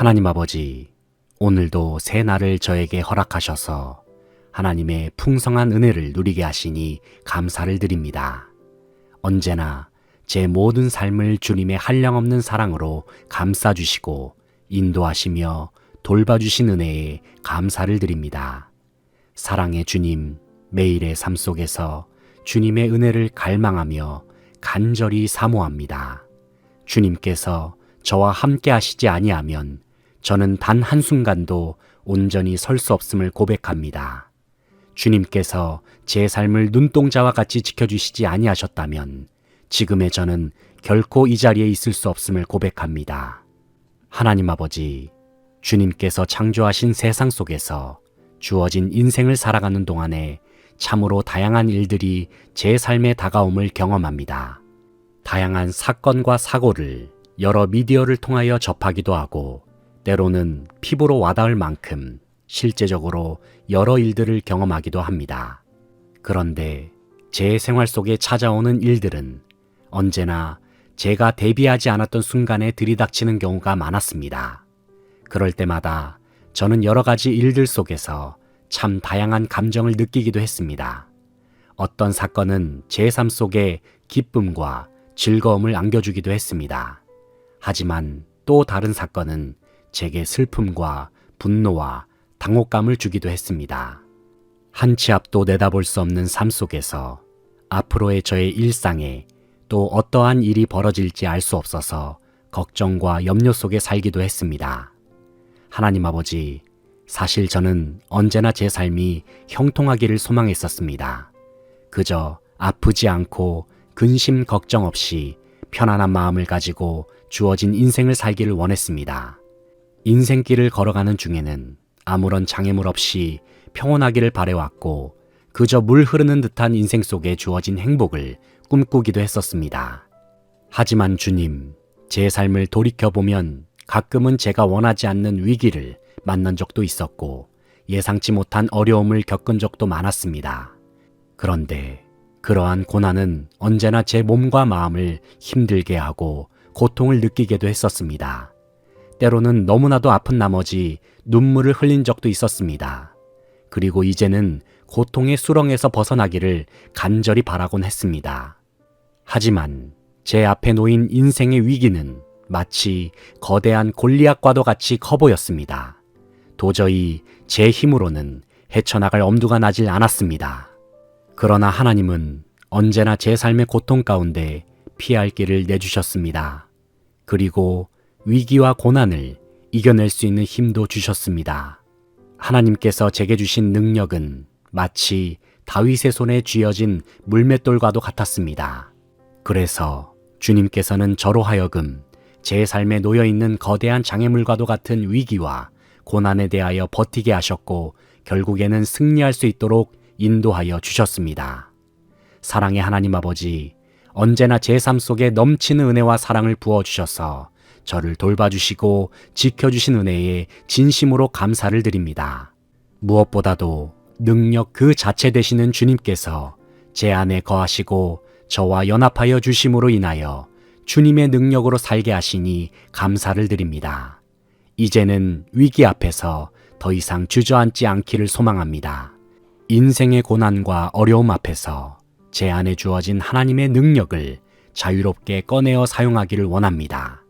하나님 아버지, 오늘도 새 날을 저에게 허락하셔서 하나님의 풍성한 은혜를 누리게 하시니 감사를 드립니다. 언제나 제 모든 삶을 주님의 한량없는 사랑으로 감싸주시고 인도하시며 돌봐주신 은혜에 감사를 드립니다. 사랑의 주님, 매일의 삶 속에서 주님의 은혜를 갈망하며 간절히 사모합니다. 주님께서 저와 함께 하시지 아니하면 저는 단 한순간도 온전히 설 수 없음을 고백합니다. 주님께서 제 삶을 눈동자와 같이 지켜주시지 아니하셨다면 지금의 저는 결코 이 자리에 있을 수 없음을 고백합니다. 하나님 아버지, 주님께서 창조하신 세상 속에서 주어진 인생을 살아가는 동안에 참으로 다양한 일들이 제 삶에 다가옴을 경험합니다. 다양한 사건과 사고를 여러 미디어를 통하여 접하기도 하고 때로는 피부로 와닿을 만큼 실제적으로 여러 일들을 경험하기도 합니다. 그런데 제 생활 속에 찾아오는 일들은 언제나 제가 대비하지 않았던 순간에 들이닥치는 경우가 많았습니다. 그럴 때마다 저는 여러 가지 일들 속에서 참 다양한 감정을 느끼기도 했습니다. 어떤 사건은 제 삶 속에 기쁨과 즐거움을 안겨주기도 했습니다. 하지만 또 다른 사건은 제게 슬픔과 분노와 당혹감을 주기도 했습니다. 한 치 앞도 내다볼 수 없는 삶 속에서 앞으로의 저의 일상에 또 어떠한 일이 벌어질지 알 수 없어서 걱정과 염려 속에 살기도 했습니다. 하나님 아버지, 사실 저는 언제나 제 삶이 형통하기를 소망했었습니다. 그저 아프지 않고 근심 걱정 없이 편안한 마음을 가지고 주어진 인생을 살기를 원했습니다. 인생길을 걸어가는 중에는 아무런 장애물 없이 평온하기를 바래왔고 그저 물 흐르는 듯한 인생 속에 주어진 행복을 꿈꾸기도 했었습니다. 하지만 주님, 제 삶을 돌이켜보면 가끔은 제가 원하지 않는 위기를 만난 적도 있었고 예상치 못한 어려움을 겪은 적도 많았습니다. 그런데 그러한 고난은 언제나 제 몸과 마음을 힘들게 하고 고통을 느끼게도 했었습니다. 때로는 너무나도 아픈 나머지 눈물을 흘린 적도 있었습니다. 그리고 이제는 고통의 수렁에서 벗어나기를 간절히 바라곤 했습니다. 하지만 제 앞에 놓인 인생의 위기는 마치 거대한 골리앗과도 같이 커 보였습니다. 도저히 제 힘으로는 헤쳐나갈 엄두가 나질 않았습니다. 그러나 하나님은 언제나 제 삶의 고통 가운데 피할 길을 내주셨습니다. 그리고 위기와 고난을 이겨낼 수 있는 힘도 주셨습니다. 하나님께서 제게 주신 능력은 마치 다윗의 손에 쥐어진 물맷돌과도 같았습니다. 그래서 주님께서는 저로 하여금 제 삶에 놓여있는 거대한 장애물과도 같은 위기와 고난에 대하여 버티게 하셨고 결국에는 승리할 수 있도록 인도하여 주셨습니다. 사랑의 하나님 아버지, 언제나 제 삶 속에 넘치는 은혜와 사랑을 부어주셔서 저를 돌봐주시고 지켜주신 은혜에 진심으로 감사를 드립니다. 무엇보다도 능력 그 자체 되시는 주님께서 제 안에 거하시고 저와 연합하여 주심으로 인하여 주님의 능력으로 살게 하시니 감사를 드립니다. 이제는 위기 앞에서 더 이상 주저앉지 않기를 소망합니다. 인생의 고난과 어려움 앞에서 제 안에 주어진 하나님의 능력을 자유롭게 꺼내어 사용하기를 원합니다.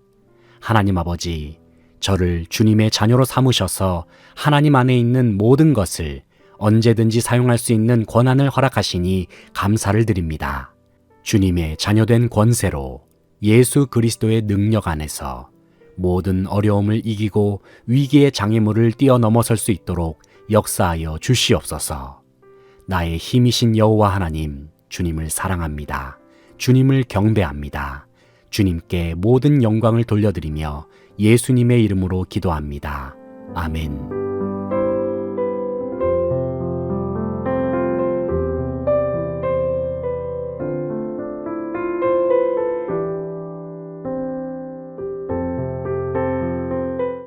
하나님 아버지, 저를 주님의 자녀로 삼으셔서 하나님 안에 있는 모든 것을 언제든지 사용할 수 있는 권한을 허락하시니 감사를 드립니다. 주님의 자녀된 권세로 예수 그리스도의 능력 안에서 모든 어려움을 이기고 위기의 장애물을 뛰어넘어설 수 있도록 역사하여 주시옵소서. 나의 힘이신 여호와 하나님, 주님을 사랑합니다. 주님을 경배합니다. 주님께 모든 영광을 돌려드리며 예수님의 이름으로 기도합니다. 아멘.